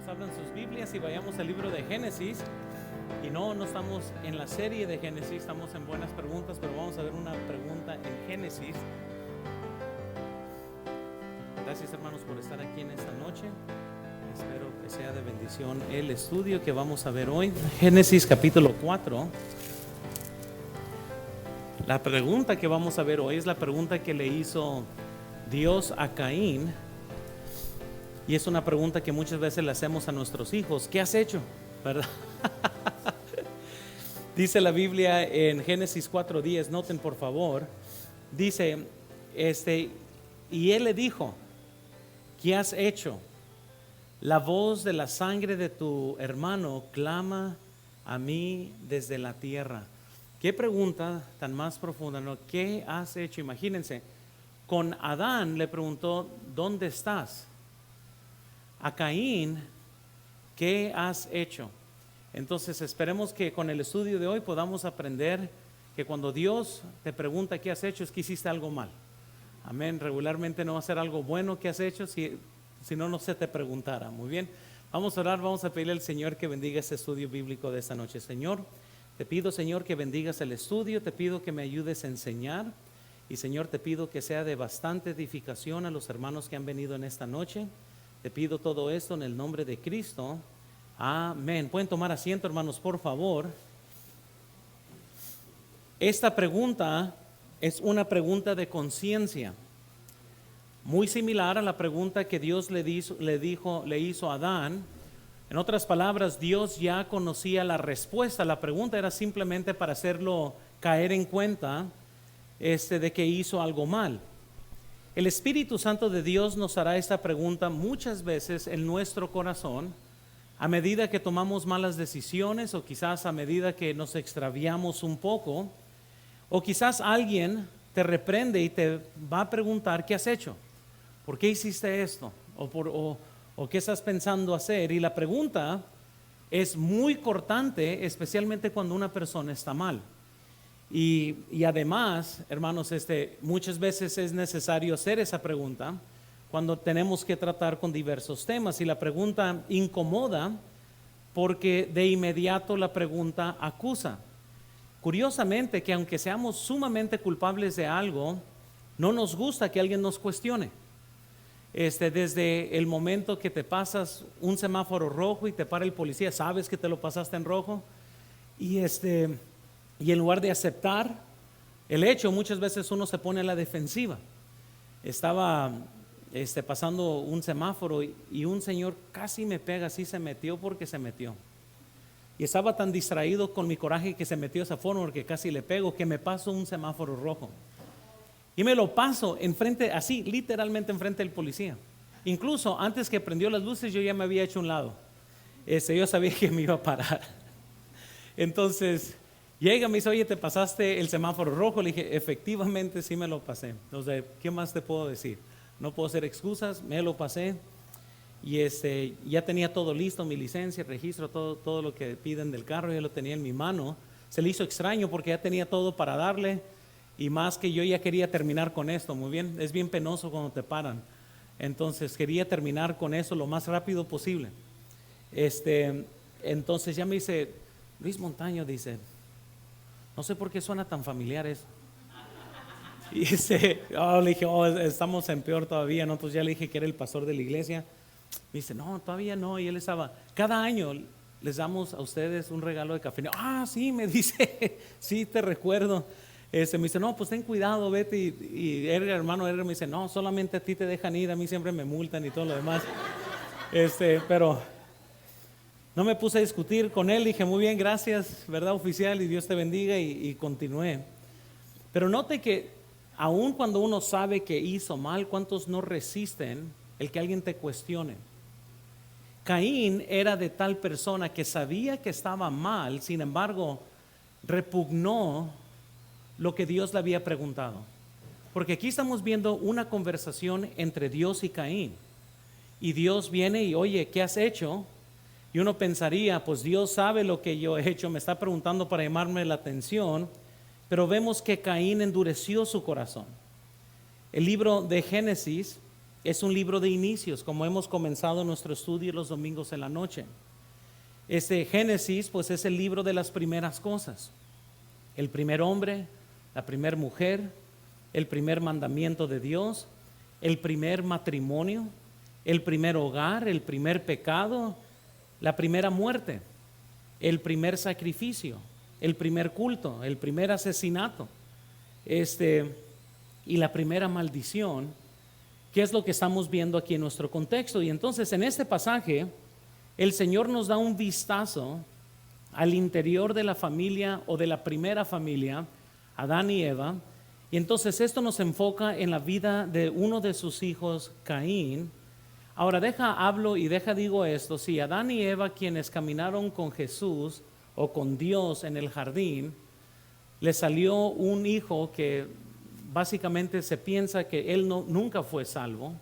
Abran sus Biblias y vayamos al libro de Génesis. Y no estamos en la serie de Génesis, estamos en buenas preguntas, pero vamos a ver una pregunta en Génesis. Gracias, hermanos, por estar aquí en esta noche. Espero que sea de bendición el estudio que vamos a ver hoy. Génesis capítulo 4. La pregunta que vamos a ver hoy es la pregunta que le hizo Dios a Caín. Y es una pregunta que muchas veces le hacemos a nuestros hijos. ¿Qué has hecho? ¿Verdad? Dice la Biblia en Génesis 4:10, noten por favor. Dice, y él le dijo, ¿qué has hecho? La voz de la sangre de tu hermano clama a mí desde la tierra. Qué pregunta tan más profunda, ¿no? ¿Qué has hecho? Imagínense, con Adán le preguntó, ¿dónde estás? A Caín, ¿qué has hecho? Entonces esperemos que con el estudio de hoy podamos aprender que cuando Dios te pregunta qué has hecho es que hiciste algo mal. Amén. Regularmente no va a ser algo bueno que has hecho si no se te preguntara. Muy bien, vamos a orar, vamos a pedirle al Señor que bendiga este estudio bíblico de esta noche. Señor, te pido, Señor, que bendigas el estudio, te pido que me ayudes a enseñar y, Señor, te pido que sea de bastante edificación a los hermanos que han venido en esta noche. Te pido todo esto en el nombre de Cristo. Amén. Pueden tomar asiento, hermanos, por favor. Esta pregunta es una pregunta de conciencia, muy similar a la pregunta que Dios le hizo a Adán. En otras palabras, Dios ya conocía la respuesta. La pregunta era simplemente para hacerlo caer en cuenta de que hizo algo mal. El Espíritu Santo de Dios nos hará esta pregunta muchas veces en nuestro corazón a medida que tomamos malas decisiones, o quizás a medida que nos extraviamos un poco, o quizás alguien te reprende y te va a preguntar ¿qué has hecho? ¿Por qué hiciste esto? ¿O qué estás pensando hacer? Y la pregunta es muy cortante, especialmente cuando una persona está mal. Y además, hermanos, muchas veces es necesario hacer esa pregunta cuando tenemos que tratar con diversos temas. Y la pregunta incomoda porque de inmediato la pregunta acusa. Curiosamente, que aunque seamos sumamente culpables de algo, no nos gusta que alguien nos cuestione. Desde el momento que te pasas un semáforo rojo y te para el policía, sabes que te lo pasaste en rojo, y en lugar de aceptar el hecho, muchas veces uno se pone a la defensiva. Estaba pasando un semáforo y un señor casi me pega, así se metió porque se metió. Y estaba tan distraído con mi coraje que se metió de esa forma porque casi le pego, que me paso un semáforo rojo. Y me lo paso enfrente, así, literalmente enfrente del policía. Incluso antes que prendió las luces, yo ya me había hecho a un lado. Yo sabía que me iba a parar. Entonces llega, me dice, oye, ¿te pasaste el semáforo rojo? Le dije, efectivamente sí me lo pasé. Entonces, ¿qué más te puedo decir? No puedo hacer excusas, me lo pasé. Y ya tenía todo listo, mi licencia, registro, todo lo que piden del carro, ya lo tenía en mi mano. Se le hizo extraño porque ya tenía todo para darle, y más que yo ya quería terminar con esto. Muy bien, es bien penoso cuando te paran. Entonces quería terminar con eso lo más rápido posible. Entonces ya me dice, Luis Montaño, dice, no sé por qué suena tan familiar eso. Y le dije, estamos en peor todavía, ¿no? Entonces ya le dije que era el pastor de la iglesia. Me dice, no, todavía no. Y él estaba, cada año les damos a ustedes un regalo de café. Sí, me dice, sí, te recuerdo. Me dice, no, pues ten cuidado, vete. Y el hermano Edgar me dice, no, solamente a ti te dejan ir, a mí siempre me multan y todo lo demás. Pero no me puse a discutir con él. Dije, muy bien, gracias, ¿verdad, oficial? Y Dios te bendiga, y continué. Pero note que aun cuando uno sabe que hizo mal, ¿cuántos no resisten el que alguien te cuestione? Caín era de tal persona que sabía que estaba mal, sin embargo, repugnó lo que Dios le había preguntado. Porque aquí estamos viendo una conversación entre Dios y Caín. Y Dios viene y, oye, ¿qué has hecho? Y uno pensaría, pues Dios sabe lo que yo he hecho, me está preguntando para llamarme la atención. Pero vemos que Caín endureció su corazón. El libro de Génesis es un libro de inicios, como hemos comenzado nuestro estudio los domingos en la noche. Génesis, pues es el libro de las primeras cosas. El primer hombre, la primera mujer, el primer mandamiento de Dios, el primer matrimonio, el primer hogar, el primer pecado, la primera muerte, el primer sacrificio, el primer culto, el primer asesinato, y la primera maldición, que es lo que estamos viendo aquí en nuestro contexto. Y entonces en este pasaje el Señor nos da un vistazo al interior de la familia o de la primera familia, Adán y Eva. Y entonces esto nos enfoca en la vida de uno de sus hijos, Caín. Ahora digo esto: si Adán y Eva, quienes caminaron con Jesús o con Dios en el jardín, les salió un hijo que básicamente se piensa que él nunca fue salvo,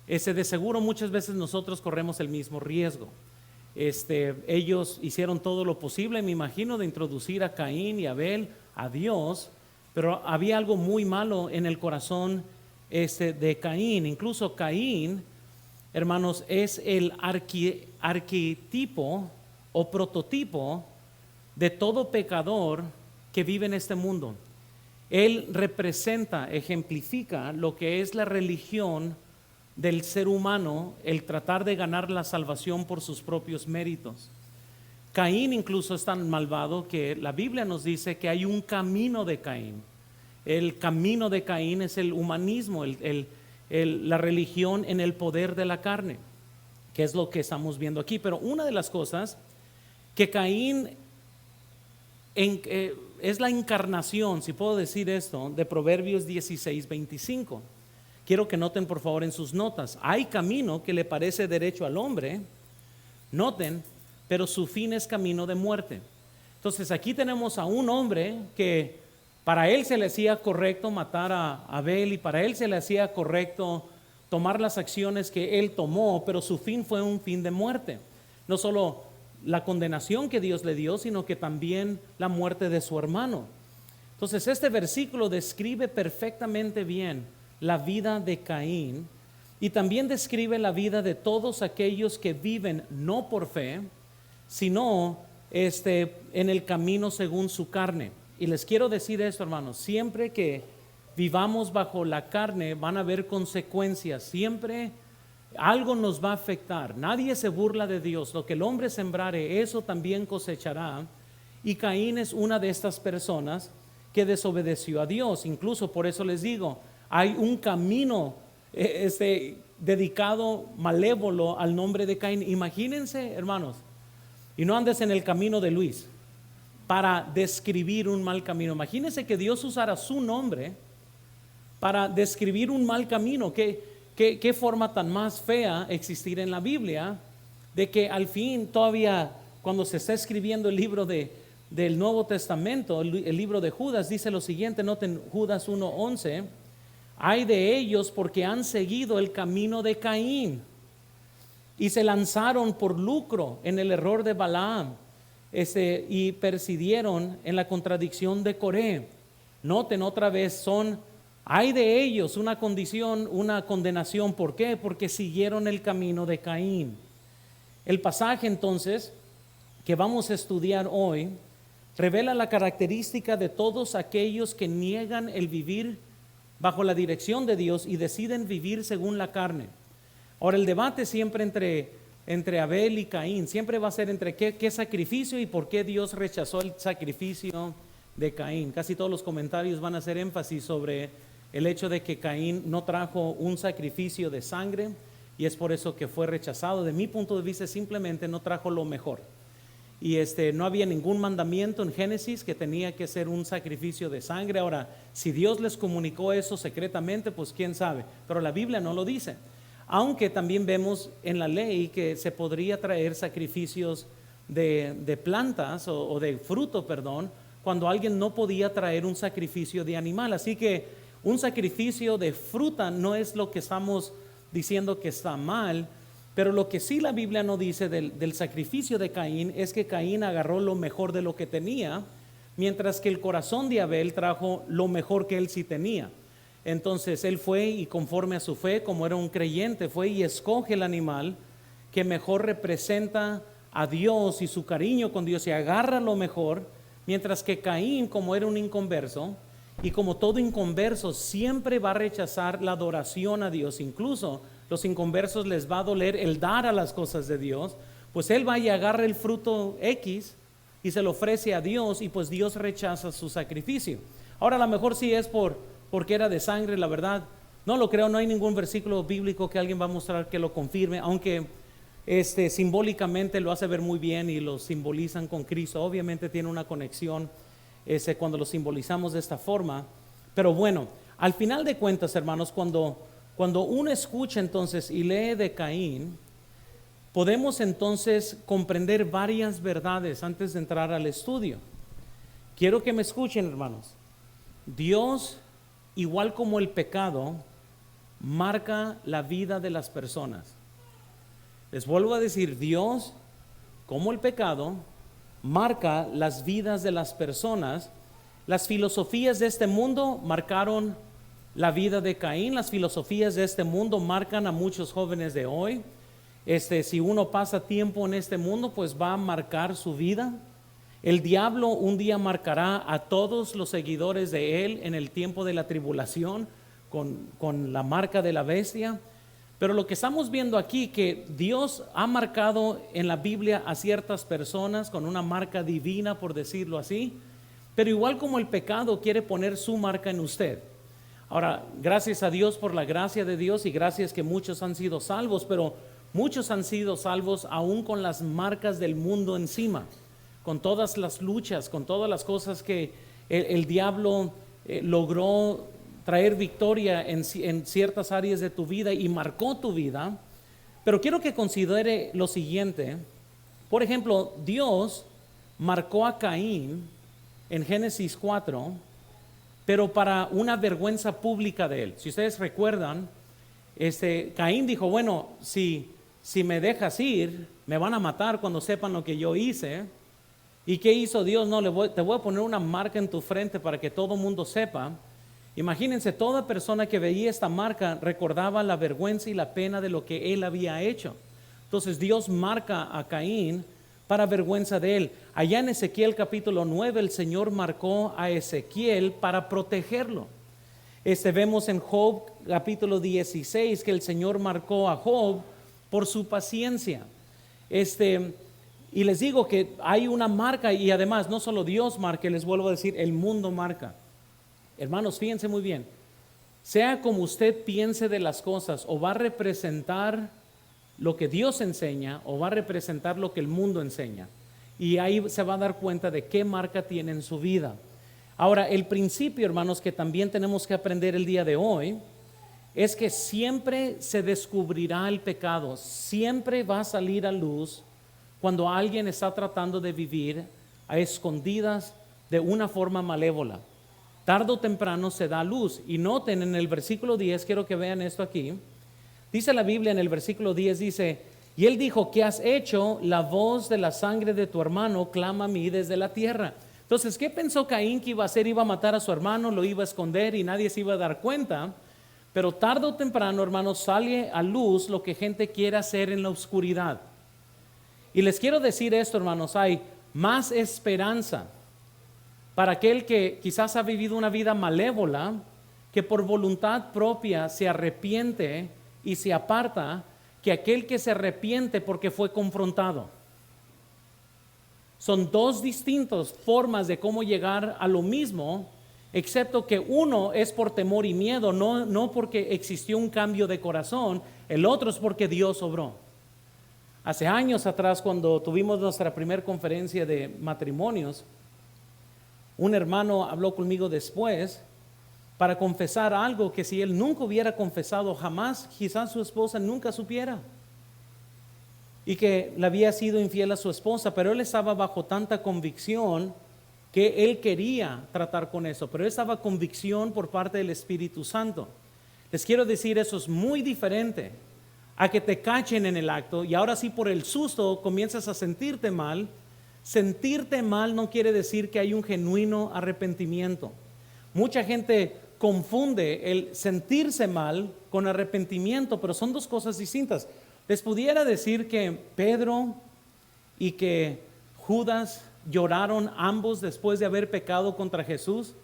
de seguro muchas veces nosotros corremos el mismo riesgo. Ellos hicieron todo lo posible, me imagino, de introducir a Caín y Abel a Dios, pero había algo muy malo en el corazón de Caín. Incluso Caín, hermanos, es el arquetipo o prototipo de todo pecador que vive en este mundo. Él representa, ejemplifica lo que es la religión del ser humano, el tratar de ganar la salvación por sus propios méritos. Caín incluso es tan malvado que la Biblia nos dice que hay un camino de Caín. El camino de Caín es el humanismo, la religión en el poder de la carne, que es lo que estamos viendo aquí. Pero una de las cosas que Caín es la encarnación, si puedo decir esto, de Proverbios 16:25. Quiero que noten por favor en sus notas: hay camino que le parece derecho al hombre, noten, pero su fin es camino de muerte. Entonces aquí tenemos a un hombre que para él se le hacía correcto matar a Abel, y para él se le hacía correcto tomar las acciones que él tomó, pero su fin fue un fin de muerte. No solo la condenación que Dios le dio, sino que también la muerte de su hermano. Entonces este versículo describe perfectamente bien la vida de Caín, y también describe la vida de todos aquellos que viven no por fe, sino en el camino según su carne. Y les quiero decir esto, hermanos: siempre que vivamos bajo la carne van a haber consecuencias, siempre algo nos va a afectar. Nadie se burla de Dios. Lo que el hombre sembrare, eso también cosechará. Y Caín es una de estas personas que desobedeció a Dios. Incluso por eso les digo, hay un camino dedicado malévolo al nombre de Caín. Imagínense, hermanos, y no andes en el camino de Luis para describir un mal camino. Imagínense que Dios usara su nombre para describir un mal camino. ¿Qué forma tan más fea existir en la Biblia, de que al fin todavía cuando se está escribiendo el libro del Nuevo Testamento, el libro de Judas, dice lo siguiente, noten Judas 1:11: hay de ellos porque han seguido el camino de Caín y se lanzaron por lucro en el error de Balaam, y persidieron en la contradicción de Coré. Noten otra vez, hay de ellos una condición, una condenación. ¿Por qué? Porque siguieron el camino de Caín. El pasaje entonces que vamos a estudiar hoy revela la característica de todos aquellos que niegan el vivir bajo la dirección de Dios y deciden vivir según la carne. Ahora, el debate siempre entre Abel y Caín siempre va a ser entre qué sacrificio y por qué Dios rechazó el sacrificio de Caín. Casi todos los comentarios van a hacer énfasis sobre el hecho de que Caín no trajo un sacrificio de sangre y es por eso que fue rechazado. De mi punto de vista, simplemente no trajo lo mejor. Y no había ningún mandamiento en Génesis que tenía que ser un sacrificio de sangre. Ahora, si Dios les comunicó eso secretamente, pues quién sabe, pero la Biblia no lo dice. Aunque también vemos en la ley que se podría traer sacrificios de plantas o de fruto, cuando alguien no podía traer un sacrificio de animal. Así que un sacrificio de fruta no es lo que estamos diciendo que está mal, pero lo que sí la Biblia no dice del sacrificio de Caín es que Caín agarró lo mejor de lo que tenía, mientras que el corazón de Abel trajo lo mejor que él sí tenía. Entonces él fue y conforme a su fe, como era un creyente, fue y escoge el animal que mejor representa a Dios y su cariño con Dios y agarra lo mejor, mientras que Caín, como era un inconverso, y como todo inconverso siempre va a rechazar la adoración a Dios, incluso los inconversos les va a doler el dar a las cosas de Dios, pues él va y agarra el fruto X y se lo ofrece a Dios y pues Dios rechaza su sacrificio. Ahora a lo mejor sí es porque era de sangre, la verdad, no lo creo, no hay ningún versículo bíblico que alguien va a mostrar que lo confirme, aunque simbólicamente lo hace ver muy bien y lo simbolizan con Cristo, obviamente tiene una conexión cuando lo simbolizamos de esta forma, pero bueno, al final de cuentas, hermanos, cuando uno escucha entonces y lee de Caín, podemos entonces comprender varias verdades antes de entrar al estudio. Quiero que me escuchen, hermanos. Dios, igual como el pecado, marca la vida de las personas. Les vuelvo a decir, Dios, como el pecado, marca las vidas de las personas. Las filosofías de este mundo marcaron la vida de Caín, las filosofías de este mundo marcan a muchos jóvenes de hoy. Si uno pasa tiempo en este mundo, pues va a marcar su vida. El diablo un día marcará a todos los seguidores de él en el tiempo de la tribulación con la marca de la bestia. Pero lo que estamos viendo aquí, que Dios ha marcado en la Biblia a ciertas personas con una marca divina, por decirlo así, pero igual como el pecado quiere poner su marca en usted. Ahora, gracias a Dios por la gracia de Dios y gracias que muchos han sido salvos, pero muchos han sido salvos aún con las marcas del mundo encima, con todas las luchas, con todas las cosas que el diablo logró traer victoria en ciertas áreas de tu vida y marcó tu vida. Pero quiero que considere lo siguiente. Por ejemplo, Dios marcó a Caín en Génesis 4, pero para una vergüenza pública de él. Si ustedes recuerdan, Caín dijo, bueno, si me dejas ir, me van a matar cuando sepan lo que yo hice. ¿Y qué hizo Dios? No, te voy a poner una marca en tu frente para que todo mundo sepa. Imagínense, toda persona que veía esta marca recordaba la vergüenza y la pena de lo que él había hecho. Entonces Dios marca a Caín para vergüenza de él. Allá en Ezequiel capítulo 9 el Señor marcó a Ezequiel para protegerlo. Vemos en Job capítulo 16 que el Señor marcó a Job por su paciencia. Y les digo que hay una marca, y además no solo Dios marca, les vuelvo a decir, el mundo marca. Hermanos, fíjense muy bien, sea como usted piense de las cosas, o va a representar lo que Dios enseña, o va a representar lo que el mundo enseña, y ahí se va a dar cuenta de qué marca tiene en su vida. Ahora, el principio, hermanos, que también tenemos que aprender el día de hoy, es que siempre se descubrirá el pecado, siempre va a salir a luz cuando alguien está tratando de vivir a escondidas de una forma malévola. Tarde o temprano se da luz. Y noten en el versículo 10, quiero que vean esto aquí. Dice la Biblia en el versículo 10, dice, y él dijo, ¿qué has hecho? La voz de la sangre de tu hermano clama a mí desde la tierra. Entonces, ¿qué pensó Caín que iba a hacer? Iba a matar a su hermano, lo iba a esconder y nadie se iba a dar cuenta. Pero tarde o temprano, hermanos, sale a luz lo que gente quiere hacer en la oscuridad. Y les quiero decir esto, hermanos, hay más esperanza para aquel que quizás ha vivido una vida malévola, que por voluntad propia se arrepiente y se aparta, que aquel que se arrepiente porque fue confrontado. Son dos distintas formas de cómo llegar a lo mismo, excepto que uno es por temor y miedo, no porque existió un cambio de corazón, el otro es porque Dios obró. Hace años atrás, cuando tuvimos nuestra primera conferencia de matrimonios, un hermano habló conmigo después para confesar algo que si él nunca hubiera confesado jamás, quizás su esposa nunca supiera. Y que le había sido infiel a su esposa, pero él estaba bajo tanta convicción que él quería tratar con eso, pero estaba convicción por parte del Espíritu Santo. Les quiero decir, eso es muy diferente a que te cachen en el acto y ahora sí por el susto comienzas a sentirte mal. Sentirte mal no quiere decir que hay un genuino arrepentimiento. Mucha gente confunde el sentirse mal con arrepentimiento, pero son dos cosas distintas. Les pudiera decir que Pedro y que Judas lloraron ambos después de haber pecado contra Jesús,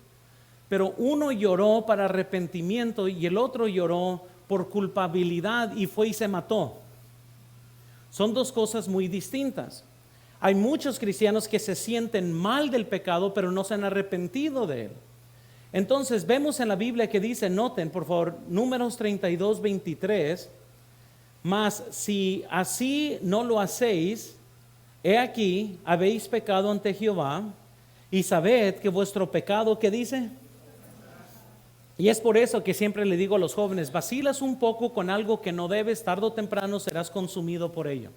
pero uno lloró para arrepentimiento y el otro lloró por culpabilidad y fue y se mató. Son dos cosas muy distintas. Hay muchos cristianos que se sienten mal del pecado, pero no se han arrepentido de él. Entonces vemos en la Biblia que dice, noten por favor, Números 32:23, mas si así no lo hacéis, he aquí, habéis pecado ante Jehová, y sabed que vuestro pecado, ¿qué dice? Y es por eso que siempre le digo a los jóvenes, vacilas un poco con algo que no debes, tarde o temprano serás consumido por ello.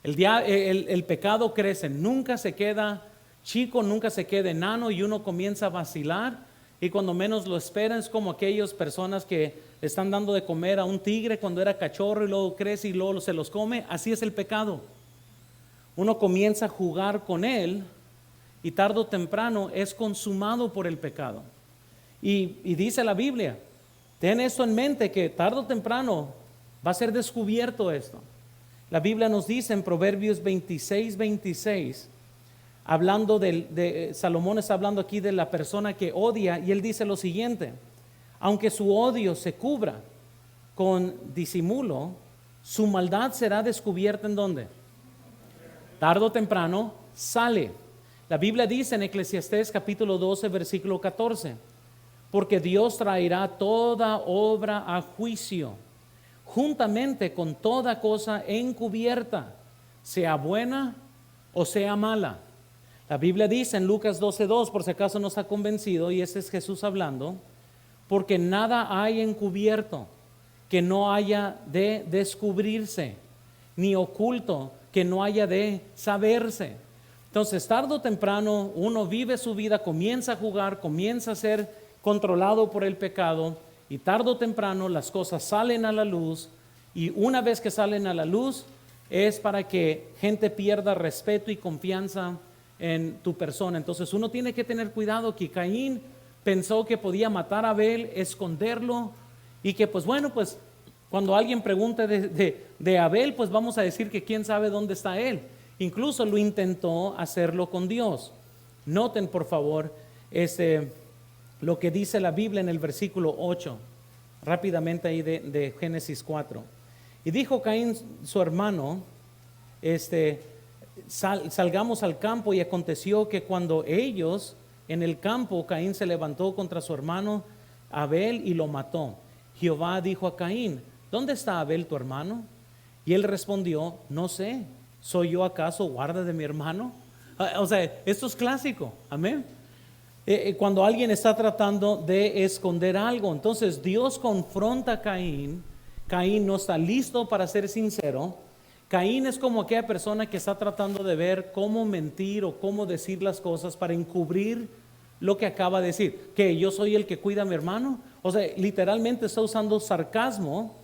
El pecado crece, nunca se queda chico, nunca se queda enano y uno comienza a vacilar. Y cuando menos lo esperan es como aquellas personas que le están dando de comer a un tigre cuando era cachorro y luego crece y luego se los come. Así es el pecado. Uno comienza a jugar con él y tarde o temprano es consumado por el pecado. Y dice la Biblia, ten esto en mente que tarde o temprano va a ser descubierto esto. La Biblia nos dice en Proverbios 26:26, hablando de Salomón está hablando aquí de la persona que odia y él dice lo siguiente, aunque su odio se cubra con disimulo, su maldad será descubierta ¿en dónde? Tarde o temprano sale. La Biblia dice en Eclesiastés capítulo 12 versículo 14, porque Dios traerá toda obra a juicio, juntamente con toda cosa encubierta, sea buena o sea mala. La Biblia dice en Lucas 12:2, por si acaso no está convencido, y ese es Jesús hablando, porque nada hay encubierto que no haya de descubrirse, ni oculto que no haya de saberse. Entonces, tarde o temprano, uno vive su vida, comienza a jugar, comienza a ser controlado por el pecado, y tarde o temprano las cosas salen a la luz, y una vez que salen a la luz, es para que gente pierda respeto y confianza en tu persona. Entonces uno tiene que tener cuidado que Caín pensó que podía matar a Abel, esconderlo, y que pues bueno, pues cuando alguien pregunte de Abel, pues vamos a decir que quién sabe dónde está él. Incluso lo intentó hacerlo con Dios. Noten por favor lo que dice la Biblia en el versículo 8, rápidamente ahí de Génesis 4. Y dijo Caín su hermano, salgamos al campo, y aconteció que cuando ellos en el campo, Caín se levantó contra su hermano Abel y lo mató. Jehová dijo a Caín, ¿dónde está Abel tu hermano? Y él respondió, no sé, ¿soy yo acaso guarda de mi hermano? O sea, esto es clásico, amén. Cuando alguien está tratando de esconder algo, entonces Dios confronta a Caín. Caín no está listo para ser sincero. Caín es como aquella persona que está tratando de ver cómo mentir o cómo decir las cosas para encubrir lo que acaba de decir. ¿Que yo soy el que cuida a mi hermano? O sea, literalmente está usando sarcasmo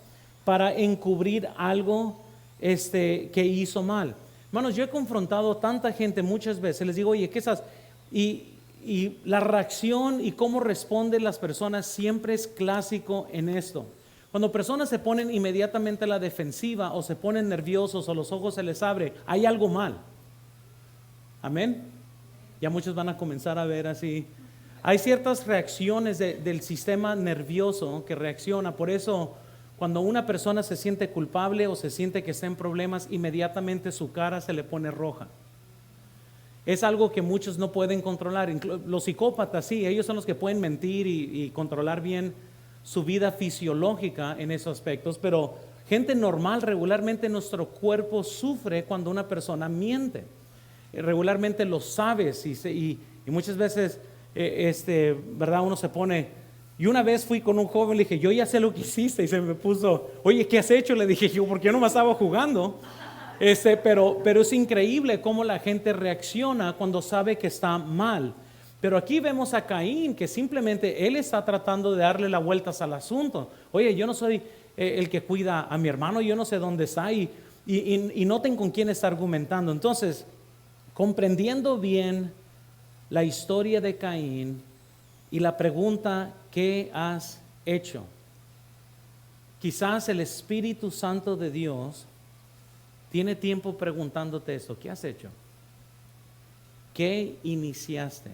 para encubrir algo que hizo mal. Hermanos, yo he confrontado a tanta gente muchas veces. Les digo, oye, ¿qué estás? Y la reacción y cómo responden las personas siempre es clásico en esto. Cuando personas se ponen inmediatamente a la defensiva o se ponen nerviosos o los ojos se les abre, hay algo mal. Amén. Ya muchos van a comenzar a ver así. Hay ciertas reacciones del sistema nervioso que reacciona. Por eso, cuando una persona se siente culpable o se siente que está en problemas, inmediatamente su cara se le pone roja. Es algo que muchos no pueden controlar. Los psicópatas, sí, ellos son los que pueden mentir y controlar bien su vida fisiológica en esos aspectos, pero gente normal, regularmente nuestro cuerpo sufre cuando una persona miente. Regularmente lo sabes y muchas veces, ¿verdad? Uno se pone. Y una vez fui con un joven, le dije, yo ya sé lo que hiciste, y se me puso, oye, ¿qué has hecho? Le dije yo, porque yo no me estaba jugando. Pero es increíble cómo la gente reacciona cuando sabe que está mal. Pero aquí vemos a Caín, que simplemente él está tratando de darle las vueltas al asunto. Oye, yo no soy el que cuida a mi hermano, yo no sé dónde está, y noten con quién está argumentando. Entonces, comprendiendo bien la historia de Caín y la pregunta ¿qué has hecho? Quizás el Espíritu Santo de Dios tiene tiempo preguntándote esto. ¿Qué has hecho? ¿Qué iniciaste?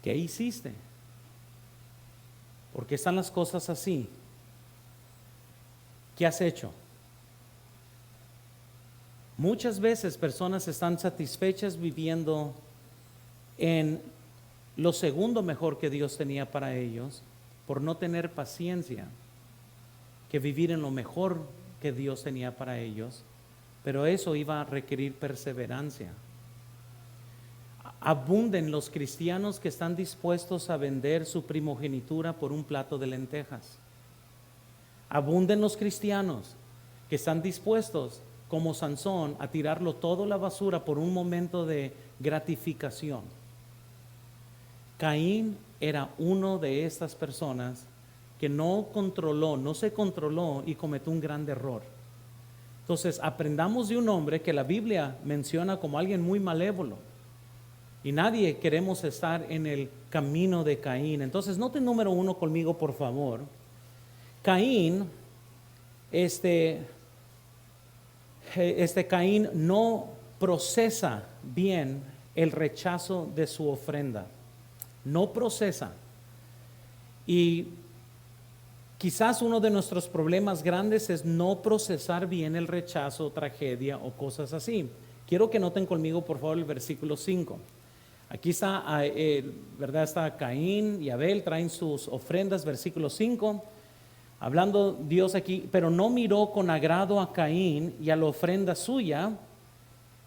¿Qué hiciste? ¿Por qué están las cosas así? ¿Qué has hecho? Muchas veces personas están satisfechas viviendo en lo segundo mejor que Dios tenía para ellos, por no tener paciencia, que vivir en lo mejor que Dios tenía para ellos, pero eso iba a requerir perseverancia. Abunden los cristianos que están dispuestos a vender su primogenitura por un plato de lentejas. Abunden los cristianos que están dispuestos, como Sansón, a tirarlo todo a la basura por un momento de gratificación. Caín era uno de estas personas que no se controló y cometió un gran error. Entonces, aprendamos de un hombre que la Biblia menciona como alguien muy malévolo. Y nadie queremos estar en el camino de Caín. Entonces, noten número 1 conmigo, por favor. Caín, Caín no procesa bien el rechazo de su ofrenda. No procesa. Y quizás uno de nuestros problemas grandes es no procesar bien el rechazo, tragedia o cosas así. Quiero que noten conmigo, por favor, el versículo 5. Aquí está, ¿verdad? Está Caín y Abel, traen sus ofrendas, versículo 5. Hablando Dios aquí, pero no miró con agrado a Caín y a la ofrenda suya.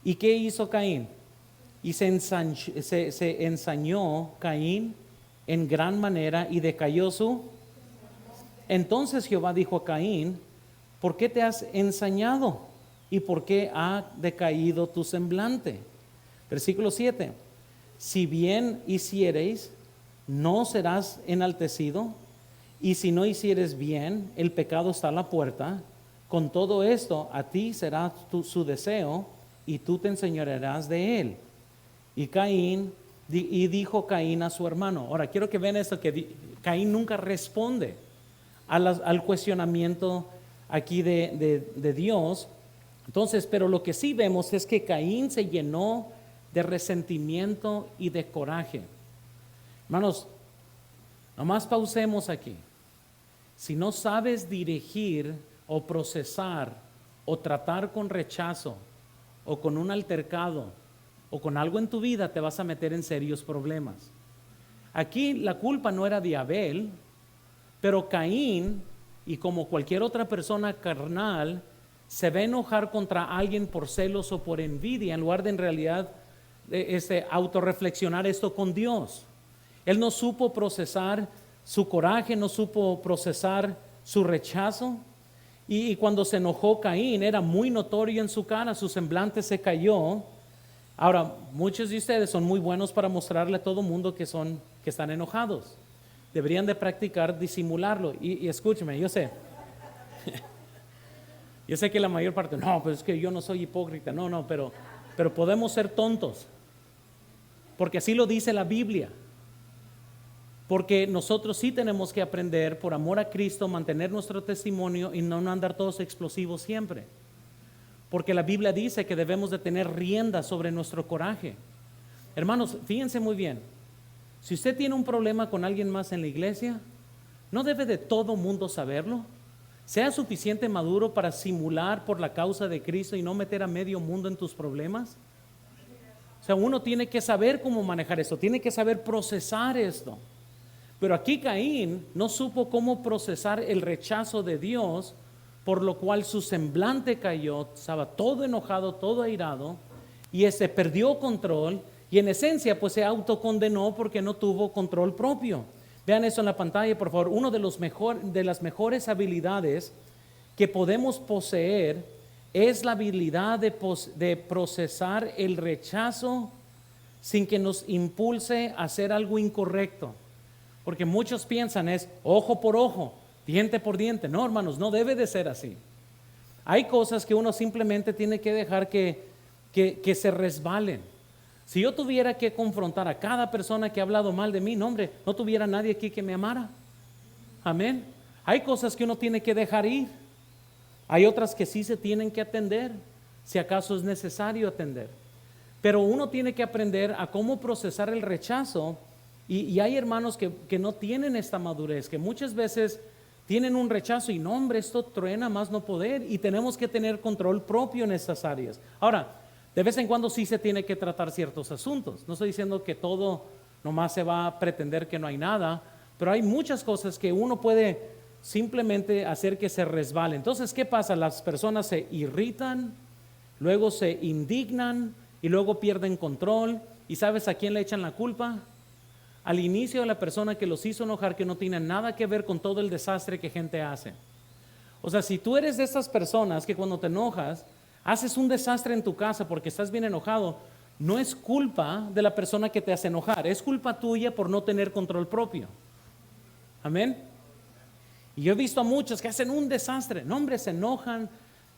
¿Y qué hizo Caín? Y se ensañó Caín en gran manera y decayó su. Entonces Jehová dijo a Caín: ¿por qué te has ensañado? ¿Y por qué ha decaído tu semblante? Versículo 7. Si bien hiciereis, no serás enaltecido, y si no hicieres bien, el pecado está a la puerta. Con todo esto, a ti será su deseo, y tú te enseñorearás de él. Y dijo Caín a su hermano. Ahora, quiero que vean esto, que Caín nunca responde al cuestionamiento aquí de Dios. Entonces, pero lo que sí vemos es que Caín se llenó de resentimiento y de coraje. Hermanos, nomás pausemos aquí. Si no sabes dirigir o procesar o tratar con rechazo o con un altercado o con algo en tu vida, te vas a meter en serios problemas. Aquí la culpa no era de Abel, pero Caín, y como cualquier otra persona carnal, se va a enojar contra alguien por celos o por envidia, en lugar de en realidad autorreflexionar esto con Dios. Él no supo procesar su coraje, no supo procesar su rechazo, y cuando se enojó Caín era muy notorio en su cara, su semblante se cayó. Ahora, muchos de ustedes son muy buenos para mostrarle a todo mundo que están enojados. Deberían de practicar disimularlo. Y escúcheme, yo sé que la mayor parte, no, pues es que yo no soy hipócrita, no, pero podemos ser tontos, porque así lo dice la Biblia. Porque nosotros sí tenemos que aprender, por amor a Cristo, mantener nuestro testimonio y no andar todos explosivos siempre. Porque la Biblia dice que debemos de tener rienda sobre nuestro coraje. Hermanos, fíjense muy bien. Si usted tiene un problema con alguien más en la iglesia, ¿no debe de todo mundo saberlo? Sea suficiente maduro para simular por la causa de Cristo y no meter a medio mundo en tus problemas. O sea, uno tiene que saber cómo manejar esto, tiene que saber procesar esto. Pero aquí Caín no supo cómo procesar el rechazo de Dios, por lo cual su semblante cayó, estaba todo enojado, todo airado, y perdió control, y en esencia pues se autocondenó porque no tuvo control propio. Vean eso en la pantalla, por favor. Uno de las mejores habilidades que podemos poseer es la habilidad de procesar el rechazo sin que nos impulse a hacer algo incorrecto. Porque muchos piensan es ojo por ojo, diente por diente. No, hermanos, no debe de ser así. Hay cosas que uno simplemente tiene que dejar que se resbalen. Si yo tuviera que confrontar a cada persona que ha hablado mal de mí, no hombre, no tuviera nadie aquí que me amara. Amén. Hay cosas que uno tiene que dejar ir. Hay otras que sí se tienen que atender, si acaso es necesario atender. Pero uno tiene que aprender a cómo procesar el rechazo. Y hay hermanos que no tienen esta madurez, que muchas veces tienen un rechazo y no hombre, esto truena más no poder, y tenemos que tener control propio en estas áreas. Ahora, de vez en cuando sí se tiene que tratar ciertos asuntos. No estoy diciendo que todo nomás se va a pretender que no hay nada, pero hay muchas cosas que uno puede simplemente hacer que se resbale. Entonces, ¿qué pasa? Las personas se irritan, luego se indignan y luego pierden control. ¿Y sabes a quién le echan la culpa? Al inicio de la persona que los hizo enojar, que no tiene nada que ver con todo el desastre que gente hace. O sea, si tú eres de estas personas que cuando te enojas, haces un desastre en tu casa porque estás bien enojado, no es culpa de la persona que te hace enojar, es culpa tuya por no tener control propio. Amén. Y yo he visto a muchos que hacen un desastre, no hombre, se enojan,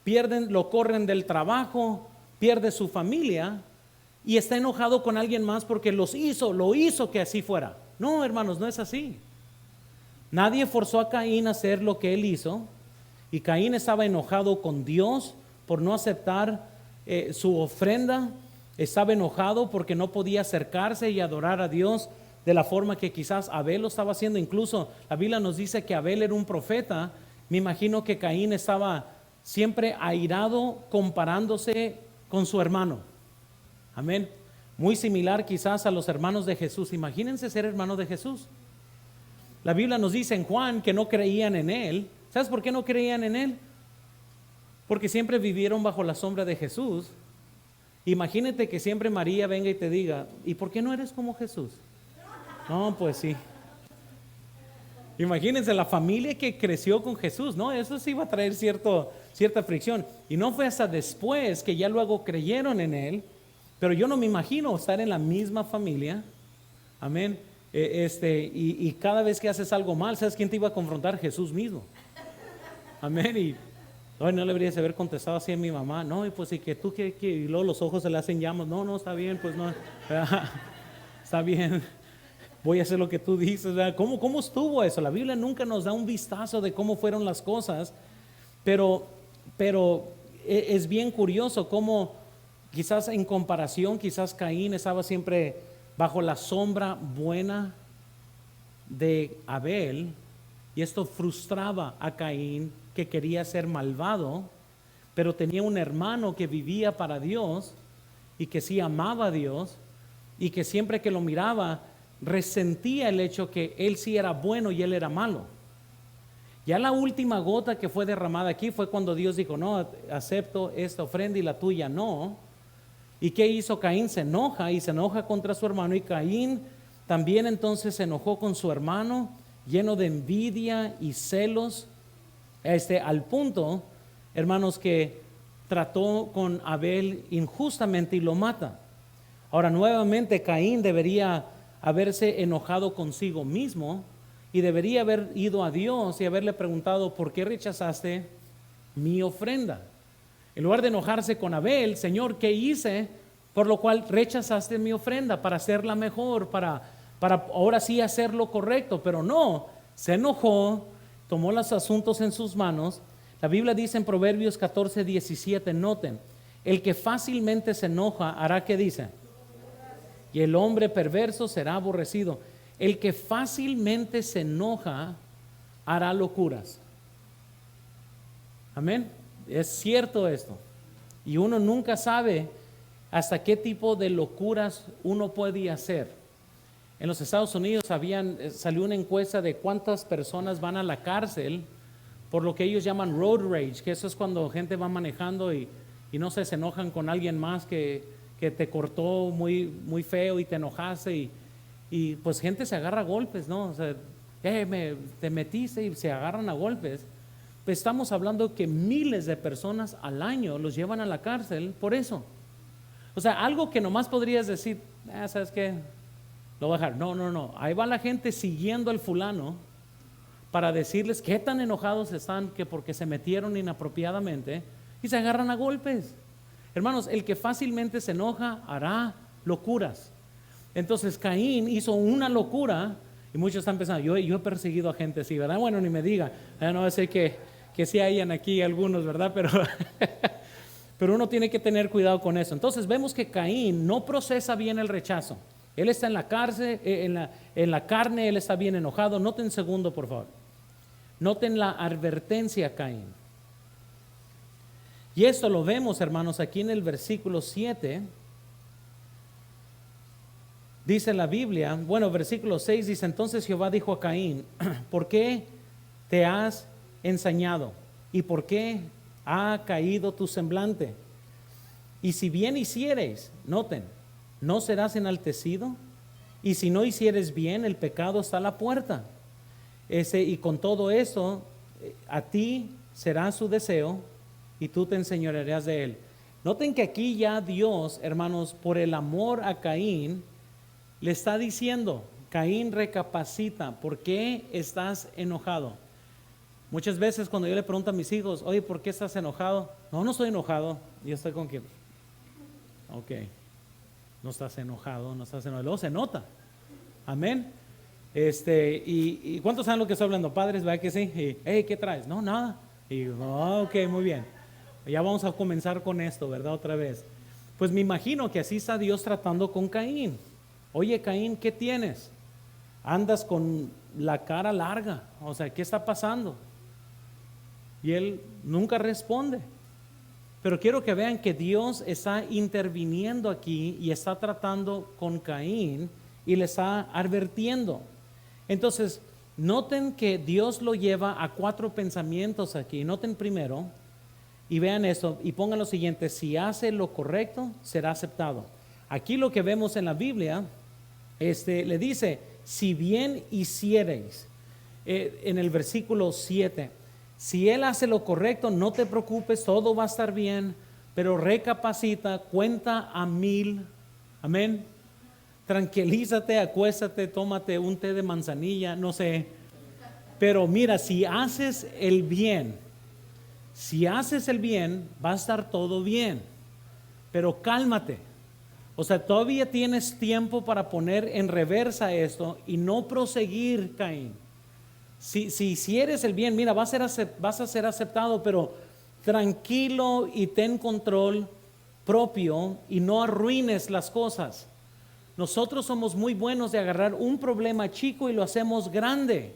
pierden, lo corren del trabajo, pierde su familia y está enojado con alguien más porque lo hizo que así fuera. No, hermanos, no es así. Nadie forzó a Caín a hacer lo que él hizo, y Caín estaba enojado con Dios por no aceptar su ofrenda, estaba enojado porque no podía acercarse y adorar a Dios de la forma que quizás Abel lo estaba haciendo. Incluso la Biblia nos dice que Abel era un profeta. Me imagino que Caín estaba siempre airado comparándose con su hermano. Amén. Muy similar quizás a los hermanos de Jesús. Imagínense ser hermanos de Jesús. La Biblia nos dice en Juan que no creían en él. ¿Sabes por qué no creían en él? Porque siempre vivieron bajo la sombra de Jesús. Imagínate que siempre María venga y te diga, ¿y por qué no eres como Jesús? No, pues sí. Imagínense la familia que creció con Jesús, ¿no? Eso sí iba a traer cierta fricción. Y no fue hasta después que ya luego creyeron en él. Pero yo no me imagino estar en la misma familia. Amén. Y cada vez que haces algo mal, ¿sabes quién te iba a confrontar? Jesús mismo. Amén. Y no le deberías haber contestado así a mi mamá. No, y pues y que tú y luego los ojos se le hacen llamas. No, está bien, pues no. Está bien. Voy a hacer lo que tú dices. ¿Cómo estuvo eso? La Biblia nunca nos da un vistazo de cómo fueron las cosas, pero es bien curioso cómo quizás en comparación, quizás Caín estaba siempre bajo la sombra buena de Abel, y esto frustraba a Caín, que quería ser malvado, pero tenía un hermano que vivía para Dios y que sí amaba a Dios, y que siempre que lo miraba resentía el hecho que él sí era bueno y él era malo. Ya la última gota que fue derramada aquí fue cuando Dios dijo, no, acepto esta ofrenda y la tuya no. ¿Y qué hizo Caín? Se enoja y se enoja contra su hermano, y Caín también entonces se enojó con su hermano, lleno de envidia y celos, al punto, hermanos, que trató con Abel injustamente y lo mata. Ahora nuevamente Caín debería haberse enojado consigo mismo y debería haber ido a Dios y haberle preguntado, ¿por qué rechazaste mi ofrenda? En lugar de enojarse con Abel, Señor, ¿qué hice? Por lo cual rechazaste mi ofrenda para hacerla mejor, para ahora sí hacer lo correcto. Pero no, se enojó, tomó los asuntos en sus manos. La Biblia dice en Proverbios 14:17, noten, el que fácilmente se enoja hará, ¿qué dice? Y el hombre perverso será aborrecido. El que fácilmente se enoja hará locuras. Amén. Es cierto esto. Y uno nunca sabe hasta qué tipo de locuras uno puede hacer. En los Estados Unidos salió una encuesta de cuántas personas van a la cárcel por lo que ellos llaman road rage, que eso es cuando gente va manejando y no sé, se enojan con alguien más que te cortó muy, muy feo y te enojaste y pues gente se agarra a golpes, ¿no? O sea, te metiste y se agarran a golpes. Pues estamos hablando que miles de personas al año los llevan a la cárcel por eso. O sea, algo que nomás podrías decir, ¿sabes qué? Lo voy a dejar. No. Ahí va la gente siguiendo al fulano para decirles qué tan enojados están que porque se metieron inapropiadamente y se agarran a golpes. Hermanos, el que fácilmente se enoja hará locuras. Entonces Caín hizo una locura y muchos están pensando, yo he perseguido a gente así, ¿verdad? Bueno, ni me diga, no sé que sí hayan aquí algunos, ¿verdad? Pero uno tiene que tener cuidado con eso. Entonces vemos que Caín no procesa bien el rechazo. Él está en la cárcel, en la carne, él está bien enojado. Noten segundo, por favor. Noten la advertencia a Caín. Y esto lo vemos, hermanos, aquí en el versículo 7. Dice la Biblia, bueno, versículo 6 dice, entonces Jehová dijo a Caín, ¿por qué te has ensañado? ¿Y por qué ha caído tu semblante? Y si bien hicieres, noten, ¿no serás enaltecido? Y si no hicieres bien, el pecado está a la puerta. Y con todo eso, a ti será su deseo y tú te enseñorearás de él. Noten que aquí ya Dios, hermanos, por el amor a Caín, le está diciendo, Caín, recapacita, ¿por qué estás enojado? Muchas veces cuando yo le pregunto a mis hijos, oye, ¿por qué estás enojado? No estoy enojado. Yo estoy con que, ok, no estás enojado. Luego se nota. Amén. ¿Y cuántos saben lo que estoy hablando? Padres, ¿verdad que sí? Y, hey, ¿qué traes? No, nada. Y ok, muy bien. Ya vamos a comenzar con esto, ¿verdad? Otra vez. Pues me imagino que así está Dios tratando con Caín. Oye, Caín, ¿qué tienes? Andas con la cara larga. O sea, ¿qué está pasando? Y él nunca responde. Pero quiero que vean que Dios está interviniendo aquí y está tratando con Caín y le está advirtiendo. Entonces, noten que Dios lo lleva a 4 pensamientos aquí. Noten primero y vean esto y pongan lo siguiente: si hace lo correcto, será aceptado. Aquí lo que vemos en la Biblia, le dice, si bien hiciereis, en el versículo 7, si él hace lo correcto, no te preocupes, todo va a estar bien, pero recapacita, cuenta a 1000, amén. Tranquilízate, acuéstate, tómate un té de manzanilla, no sé. Pero mira, si haces el bien, va a estar todo bien. Pero cálmate. O sea, todavía tienes tiempo para poner en reversa esto y no proseguir, Caín. Si hicieres el bien, mira, vas a ser aceptado, pero tranquilo y ten control propio y no arruines las cosas. Nosotros somos muy buenos de agarrar un problema chico y lo hacemos grande.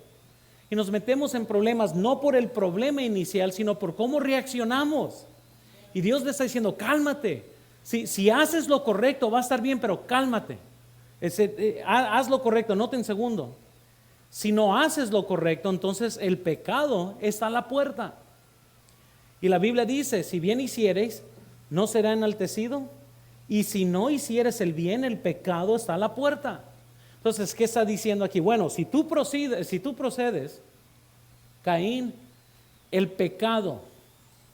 Y nos metemos en problemas no por el problema inicial, sino por cómo reaccionamos. Y Dios le está diciendo, cálmate. Si haces lo correcto va a estar bien, pero cálmate. Haz lo correcto, noten segundo. Si no haces lo correcto, entonces el pecado está a la puerta. Y la Biblia dice, si bien hicieres, no será enaltecido. Y si no hicieres el bien, el pecado está a la puerta. Entonces, ¿qué está diciendo aquí? Bueno, si tú procedes, Caín, el pecado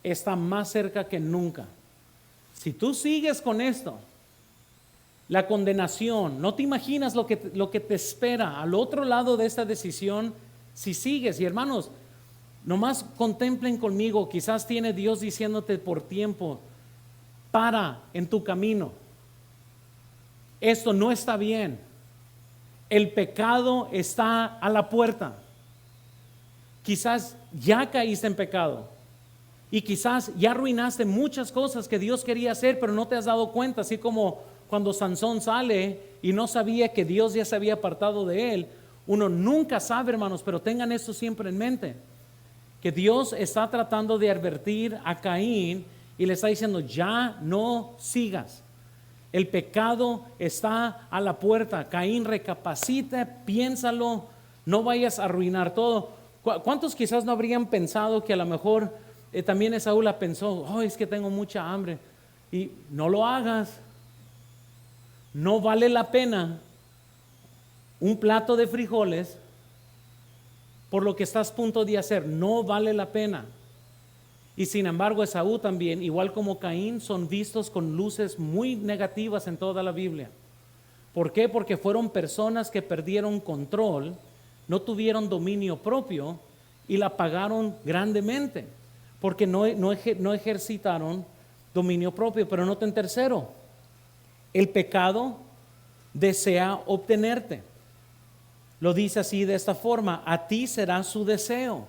está más cerca que nunca. Si tú sigues con esto, la condenación, no te imaginas lo que te espera al otro lado de esta decisión si sigues. Y hermanos, nomás contemplen conmigo, quizás tiene Dios diciéndote por tiempo, para en tu camino. Esto no está bien. El pecado está a la puerta. Quizás ya caíste en pecado. Y quizás ya arruinaste muchas cosas que Dios quería hacer, pero no te has dado cuenta. Así como cuando Sansón sale y no sabía que Dios ya se había apartado de él. Uno nunca sabe, hermanos, pero tengan esto siempre en mente. Que Dios está tratando de advertir a Caín y le está diciendo, ya no sigas. El pecado está a la puerta. Caín, recapacita, piénsalo, no vayas a arruinar todo. ¿Cuántos quizás no habrían pensado que a lo mejor también Esaú la pensó, es que tengo mucha hambre? Y no lo hagas. No vale la pena un plato de frijoles por lo que estás a punto de hacer. No vale la pena. Y sin embargo Esaú también, igual como Caín, son vistos con luces muy negativas en toda la Biblia. ¿Por qué? Porque fueron personas que perdieron control, no tuvieron dominio propio y la pagaron grandemente, porque no ejercitaron dominio propio. Pero noten tercero, el pecado desea obtenerte. Lo dice así de esta forma: a ti será su deseo.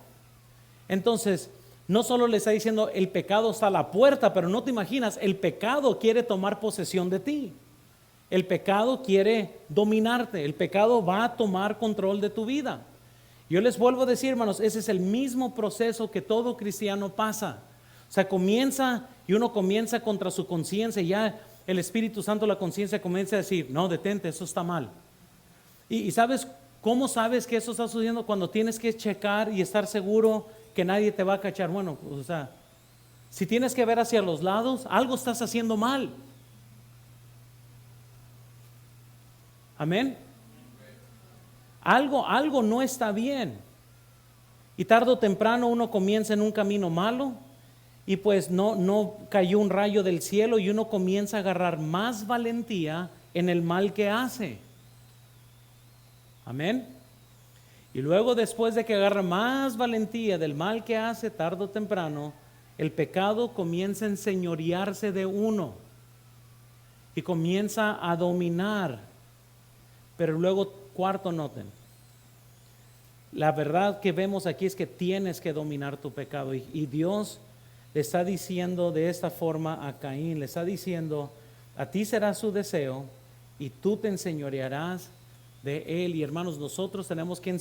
Entonces, no solo le está diciendo el pecado está a la puerta, pero no te imaginas, el pecado quiere tomar posesión de ti. El pecado quiere dominarte, el pecado va a tomar control de tu vida. Yo les vuelvo a decir, hermanos, ese es el mismo proceso que todo cristiano pasa. O sea, uno comienza contra su conciencia, y ya el Espíritu Santo, la conciencia comienza a decir, no, detente, eso está mal. Y ¿sabes cómo sabes que eso está sucediendo? Cuando tienes que checar y estar seguro que nadie te va a cachar. Bueno, o sea, si tienes que ver hacia los lados, algo estás haciendo mal. Amén. Algo no está bien. Y tarde o temprano uno comienza en un camino malo, y pues no cayó un rayo del cielo, y uno comienza a agarrar más valentía en el mal que hace. Amén. Y luego, después de que agarra más valentía del mal que hace, tarde o temprano el pecado comienza a enseñorearse de uno y comienza a dominar. Pero luego, cuarto, noten, la verdad que vemos aquí es que tienes que dominar tu pecado, y Dios le está diciendo de esta forma a Caín, le está diciendo, a ti será su deseo y tú te enseñorearás de él. Y hermanos, nosotros tenemos que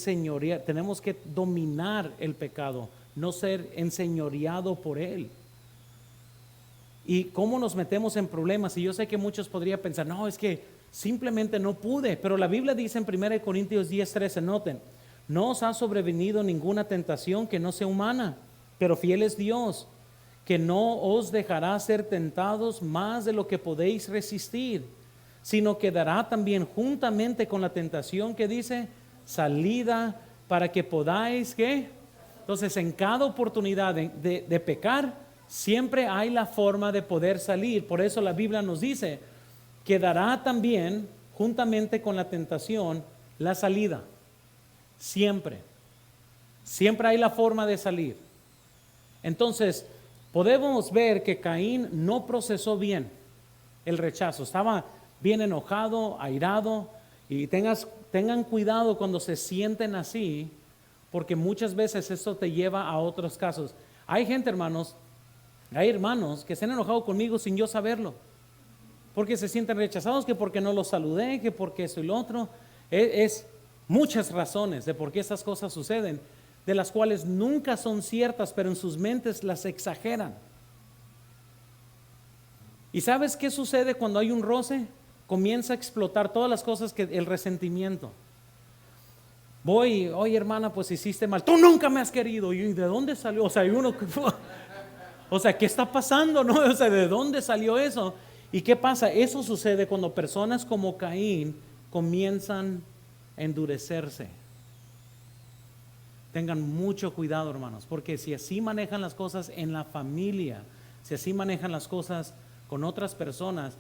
tenemos que dominar el pecado, no ser enseñoreado por él. ¿Y cómo nos metemos en problemas? Y yo sé que muchos podrían pensar, no, es que simplemente no pude, pero la Biblia dice en 1 Corintios 10:13, noten, no os ha sobrevenido ninguna tentación que no sea humana, pero fiel es Dios, que no os dejará ser tentados más de lo que podéis resistir, sino que dará también juntamente con la tentación, que dice, salida para que podáis, ¿qué? Entonces, en cada oportunidad de pecar, siempre hay la forma de poder salir. Por eso la Biblia nos dice que dará también juntamente con la tentación la salida. Siempre hay la forma de salir. Entonces, podemos ver que Caín no procesó bien el rechazo. Estaba bien enojado, airado, y tengan cuidado cuando se sienten así, porque muchas veces esto te lleva a otros casos. Hay gente, hermanos, hay hermanos que se han enojado conmigo sin yo saberlo, porque se sienten rechazados, que porque no los saludé, que porque esto y lo otro. Es muchas razones de por qué estas cosas suceden, de las cuales nunca son ciertas, pero en sus mentes las exageran. ¿Y sabes qué sucede cuando hay un roce? Comienza a explotar todas las cosas, que el resentimiento. Oye, hermana, pues hiciste mal, tú nunca me has querido. ¿Y de dónde salió? O sea, ¿qué está pasando? ¿No? O sea, ¿de dónde salió eso? ¿Y qué pasa? Eso sucede cuando personas como Caín comienzan a endurecerse. Tengan mucho cuidado, hermanos, porque si así manejan las cosas en la familia, si así manejan las cosas con otras personas,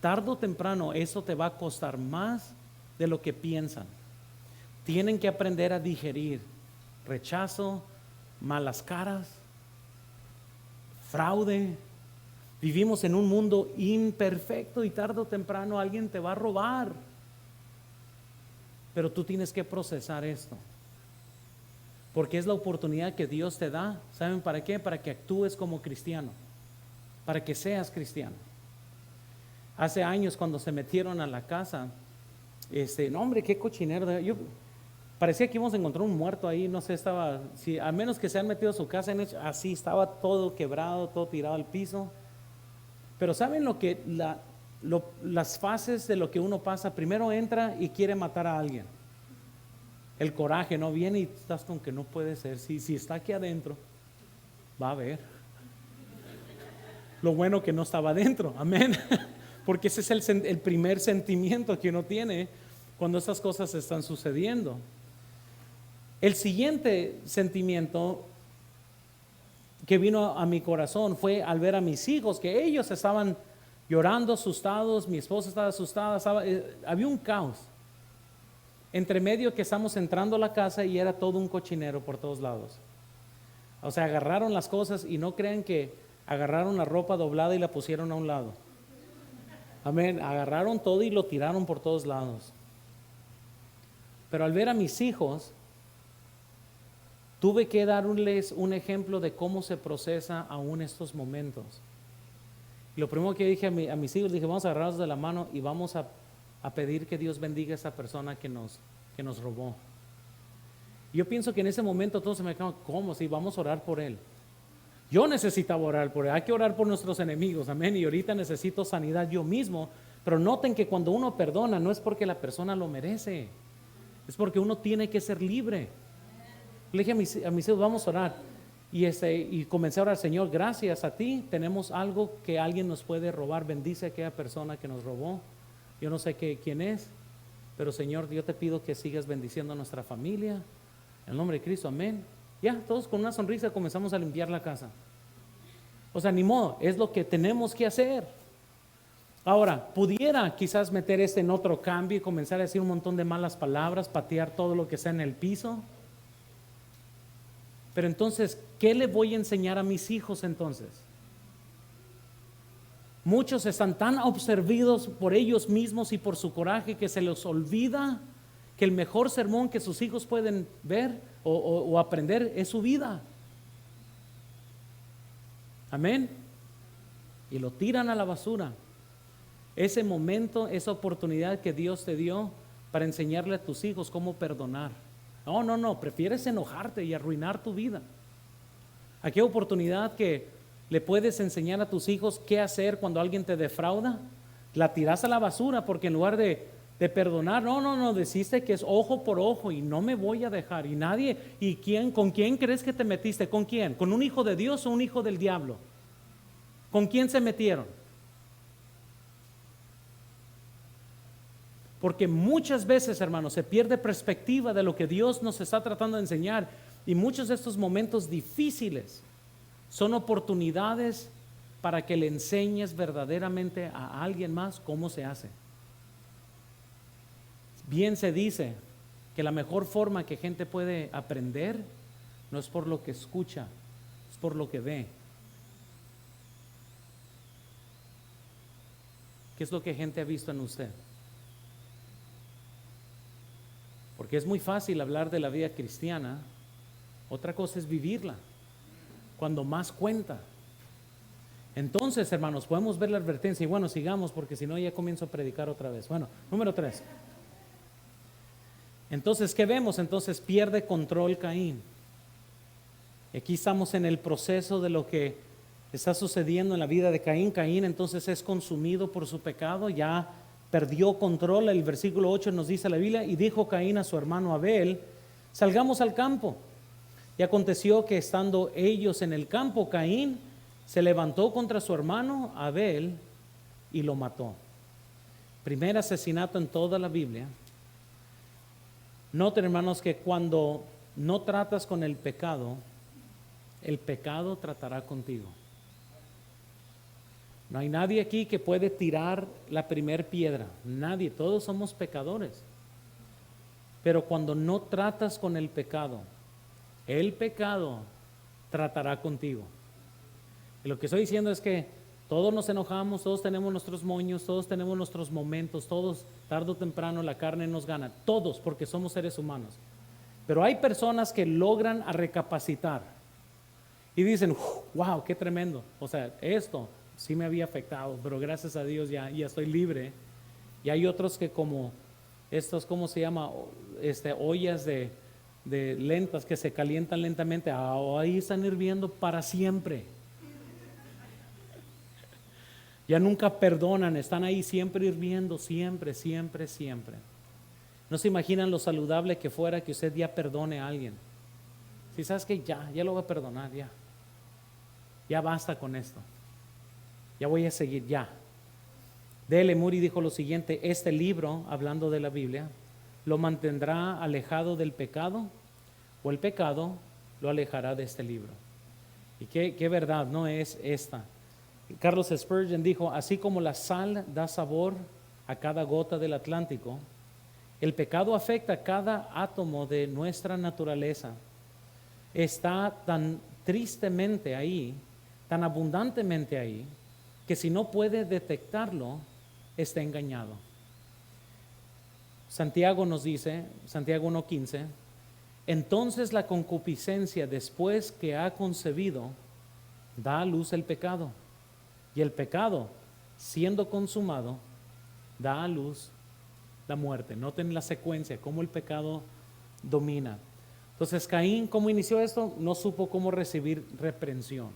tarde o temprano eso te va a costar más de lo que piensan. Tienen que aprender a digerir rechazo, malas caras, fraude. Vivimos en un mundo imperfecto, y tarde o temprano alguien te va a robar. Pero tú tienes que procesar esto, porque es la oportunidad que Dios te da. ¿Saben para qué? Para que actúes como cristiano, para que seas cristiano. Hace años, cuando se metieron a la casa, no, hombre, qué cochinero. Parecía que íbamos a encontrar un muerto ahí. No sé, estaba, si, a menos que se han metido a su casa, así estaba todo quebrado, todo tirado al piso. Pero ¿saben las fases de lo que uno pasa? Primero entra y quiere matar a alguien. El coraje, ¿no? Viene y estás con que no puede ser. Si está aquí adentro, va a ver. Lo bueno que no estaba adentro, amén. Porque ese es el primer sentimiento que uno tiene cuando estas cosas están sucediendo. El siguiente sentimiento que vino a mi corazón fue al ver a mis hijos, que ellos estaban llorando, asustados, mi esposa estaba asustada, había un caos. Entre medio que estamos entrando a la casa y era todo un cochinero por todos lados. O sea, agarraron las cosas, y no crean que agarraron la ropa doblada y la pusieron a un lado. Amén. Agarraron todo y lo tiraron por todos lados. Pero al ver a mis hijos, tuve que darles un ejemplo de cómo se procesa aún estos momentos. Y lo primero que dije a mis hijos, dije, vamos a agarrarnos de la mano y vamos a pedir que Dios bendiga a esa persona que nos robó. Yo pienso que en ese momento todos se me quedaron, ¿cómo? Sí, vamos a orar por él. Yo necesitaba orar por él, hay que orar por nuestros enemigos, amén. Y ahorita necesito sanidad yo mismo, pero noten que cuando uno perdona no es porque la persona lo merece, es porque uno tiene que ser libre. Le dije a mis hijos, vamos a orar. Y comencé a orar, Señor, gracias a ti tenemos algo que alguien nos puede robar, bendice a aquella persona que nos robó. Yo no sé quién es, pero Señor, yo te pido que sigas bendiciendo a nuestra familia, en el nombre de Cristo, amén. Ya, todos con una sonrisa comenzamos a limpiar la casa. O sea, ni modo, es lo que tenemos que hacer. Ahora, pudiera quizás meter en otro cambio y comenzar a decir un montón de malas palabras, patear todo lo que está en el piso. Pero entonces, ¿qué le voy a enseñar a mis hijos entonces? Muchos están tan absorbidos por ellos mismos y por su coraje que se les olvida que el mejor sermón que sus hijos pueden ver o aprender es su vida. Amén. Y lo tiran a la basura. Ese momento, esa oportunidad que Dios te dio para enseñarle a tus hijos cómo perdonar. No, prefieres enojarte y arruinar tu vida. Aquella oportunidad que le puedes enseñar a tus hijos qué hacer cuando alguien te defrauda, la tiras a la basura porque en lugar de perdonar, no, deciste que es ojo por ojo y no me voy a dejar. Y nadie, ¿con quién crees que te metiste? ¿Con quién? ¿Con un hijo de Dios o un hijo del diablo? ¿Con quién se metieron? Porque muchas veces, hermanos, se pierde perspectiva de lo que Dios nos está tratando de enseñar, y muchos de estos momentos difíciles son oportunidades para que le enseñes verdaderamente a alguien más cómo se hace. Bien se dice que la mejor forma que gente puede aprender no es por lo que escucha, es por lo que ve. ¿Qué es lo que gente ha visto en usted? Porque es muy fácil hablar de la vida cristiana, otra cosa es vivirla, cuando más cuenta. Entonces, hermanos, podemos ver la advertencia y bueno, sigamos porque si no ya comienzo a predicar otra vez. Bueno, número 3. Entonces, ¿qué vemos? Entonces pierde control Caín. Aquí estamos en el proceso de lo que está sucediendo en la vida de Caín. Caín entonces es consumido por su pecado, ya perdió control. El versículo 8 nos dice la Biblia, y dijo Caín a su hermano Abel, salgamos al campo. Y aconteció que estando ellos en el campo, Caín se levantó contra su hermano Abel y lo mató. Primer asesinato en toda la Biblia. Noten, hermanos, que cuando no tratas con el pecado tratará contigo. No hay nadie aquí que puede tirar la primer piedra, nadie, todos somos pecadores. Pero cuando no tratas con el pecado tratará contigo. Y lo que estoy diciendo es que todos nos enojamos, todos tenemos nuestros moños, todos tenemos nuestros momentos, todos tarde o temprano la carne nos gana, todos, porque somos seres humanos. Pero hay personas que logran a recapacitar y dicen, wow, qué tremendo, o sea, esto sí me había afectado, pero gracias a Dios ya estoy libre. Y hay otros que como estos, ¿cómo se llama? Ollas de lentas que se calientan lentamente, ahí están hirviendo para siempre. Ya nunca perdonan, están ahí siempre hirviendo, siempre. No se imaginan lo saludable que fuera que usted ya perdone a alguien. Si sabes que ya lo voy a perdonar, ya basta con esto. Ya voy a seguir, ya. D.L. Moody dijo lo siguiente, este libro, hablando de la Biblia, lo mantendrá alejado del pecado o el pecado lo alejará de este libro. Y qué verdad no es esta. Carlos Spurgeon dijo, así como la sal da sabor a cada gota del Atlántico, el pecado afecta a cada átomo de nuestra naturaleza. Está tan tristemente ahí, tan abundantemente ahí, que si no puede detectarlo, está engañado. Santiago nos dice, Santiago 1:15, entonces la concupiscencia después que ha concebido da a luz el pecado, y el pecado, siendo consumado, da a luz la muerte. Noten la secuencia, cómo el pecado domina. Entonces Caín, ¿cómo inició esto? No supo cómo recibir reprensión.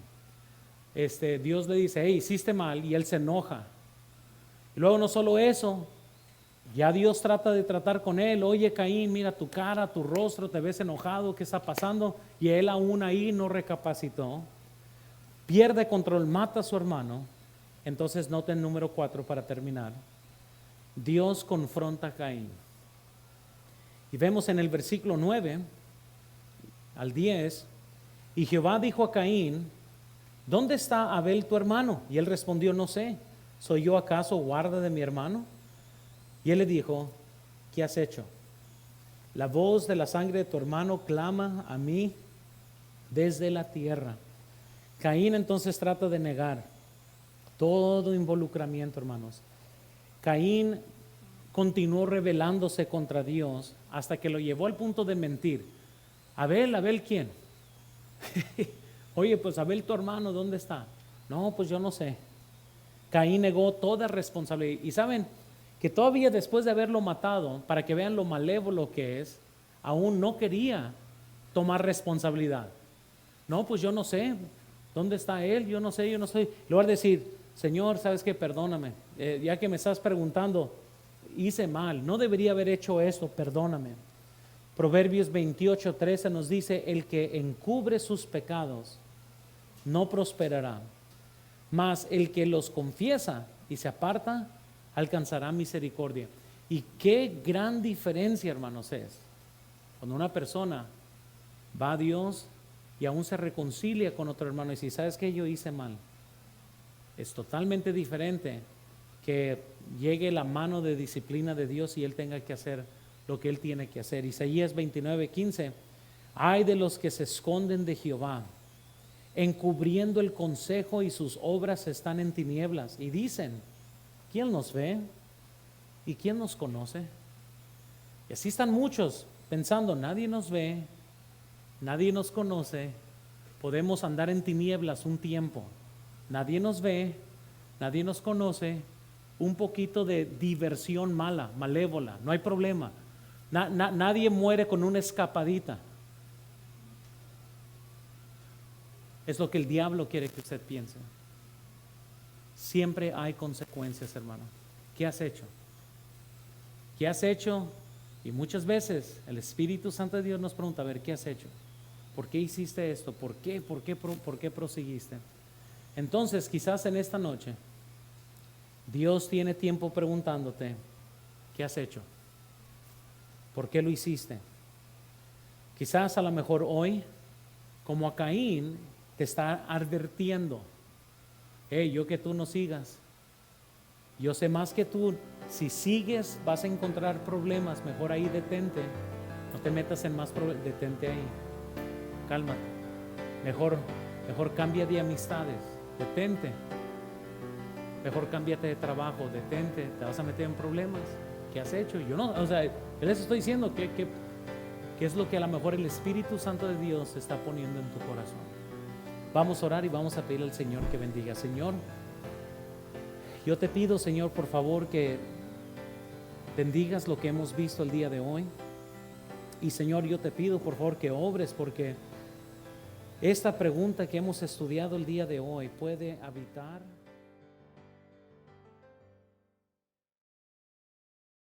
Dios le dice, hey, hiciste mal, y él se enoja. Y luego no solo eso, ya Dios trata de tratar con él. Oye, Caín, mira tu cara, tu rostro, te ves enojado, ¿qué está pasando? Y él aún ahí no recapacitó. Pierde control, mata a su hermano. Entonces noten número 4 para terminar. Dios confronta a Caín. Y vemos en el versículo 9 al 10, y Jehová dijo a Caín, ¿dónde está Abel tu hermano? Y él respondió, no sé, ¿soy yo acaso guarda de mi hermano? Y él le dijo, ¿qué has hecho? La voz de la sangre de tu hermano clama a mí desde la tierra. Caín entonces trata de negar todo involucramiento, hermanos. Caín continuó rebelándose contra Dios hasta que lo llevó al punto de mentir. Abel, ¿quién? Oye, pues Abel tu hermano, ¿dónde está? No, pues yo no sé. Caín negó toda responsabilidad. Y saben que todavía después de haberlo matado, para que vean lo malévolo que es, aún no quería tomar responsabilidad. No, pues yo no sé. ¿Dónde está él? Yo no sé. En lugar de decir, Señor, ¿sabes qué? Perdóname. Ya que me estás preguntando, hice mal. No debería haber hecho esto, perdóname. Proverbios 28:13 nos dice, el que encubre sus pecados no prosperará, mas el que los confiesa y se aparta alcanzará misericordia. Y qué gran diferencia, hermanos, es cuando una persona va a Dios y aún se reconcilia con otro hermano y dice, ¿sabes qué? Yo hice mal. Es totalmente diferente que llegue la mano de disciplina de Dios y él tenga que hacer lo que él tiene que hacer. Isaías 29:15, ay de los que se esconden de Jehová, encubriendo el consejo, y sus obras están en tinieblas, y dicen, ¿quién nos ve? ¿Y quién nos conoce? Y así están muchos pensando, nadie nos ve, nadie nos conoce, podemos andar en tinieblas un tiempo, nadie nos ve, nadie nos conoce, un poquito de diversión mala, malévola, no hay problema. Nadie muere con una escapadita. Es lo que el diablo quiere que usted piense. Siempre hay consecuencias, hermano. ¿Qué has hecho? ¿Qué has hecho? Y muchas veces el Espíritu Santo de Dios nos pregunta, a ver, ¿qué has hecho? ¿Por qué hiciste esto? ¿Por qué proseguiste? Entonces, quizás en esta noche, Dios tiene tiempo preguntándote, ¿qué has hecho? ¿Por qué lo hiciste? Quizás a lo mejor hoy, como a Caín, te está advirtiendo, hey, yo que tú no sigas, yo sé más que tú, si sigues vas a encontrar problemas, mejor ahí detente, no te metas en más problemas, detente ahí, cálmate, mejor cambia de amistades, detente, mejor cámbiate de trabajo, detente, te vas a meter en problemas. ¿Qué has hecho? Yo no, yo les estoy diciendo que es lo que a lo mejor el Espíritu Santo de Dios está poniendo en tu corazón. Vamos a orar y vamos a pedir al Señor que bendiga. Señor, yo te pido, Señor, por favor, que bendigas lo que hemos visto el día de hoy. Y Señor, yo te pido, por favor, que obres, porque esta pregunta que hemos estudiado el día de hoy puede habitar